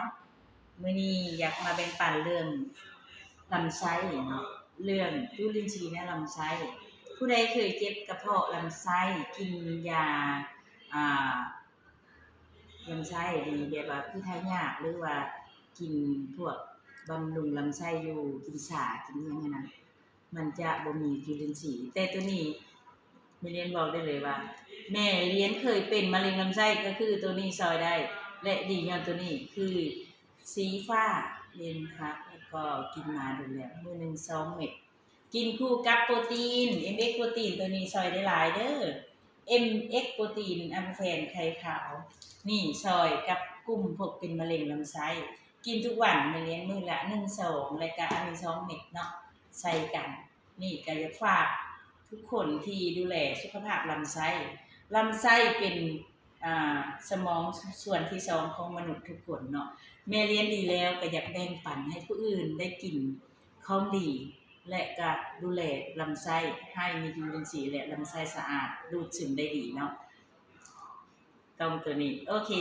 นาะมื้อนี้อยากมาแบ่งปันเรื่องลำไส้เนาะเรื่องจุลินทรีย์ในลำไส้ผู้ใดเคยเจ็บกระเพาะลำไส้กินยาอ่าลำไส้ดีแบบว่าคือทายากหรือว่ากินพวกบำรุงลำไส้อยู่กินสากินอิหยังนั้นมันจะบ่มีจุลินทรีย์แต่ตัวนี้แม่เรียนบอกได้เลยว่าแม่เรียนเคยเป็นมะเร็งลำไส้ก็คือตัวนี้ซอยได้และดีย้อนตัวนี้คือสีฟ้าเรียนครับแล้วก็กินมาดูแล้วมื้อนึง2เม็ดกินคู่กับโปรตีน MX โปรตีนตัวนี้ซอยได้หลายเด้อ MX โปรตีนอัมแฟนไข่ขาวนี่ซอยกับกลุ่มพวกเป็นมะเร็งลำไส้กินทุกวันแม่เลี้ยงมื้อละ1-2แล้วก็อันนี้2เม็ดเนาะใส่กันนี่ก็อยากฝากทุกคนที่ดูแลสุขภาพลำไส้เป็นสมองส่วนที่2ของมนุษย์ทุกคนเนาะแม่เลี้ยงดีแล้วก็อยากแบ่งปันให้ผู้อื่นได้กินของดีและก็ดูแลลำไส้ให้มีจุลินทรีย์และลำไส้สะอาดดูดซึมได้ดีเนาะต้องตัวนี้โอเค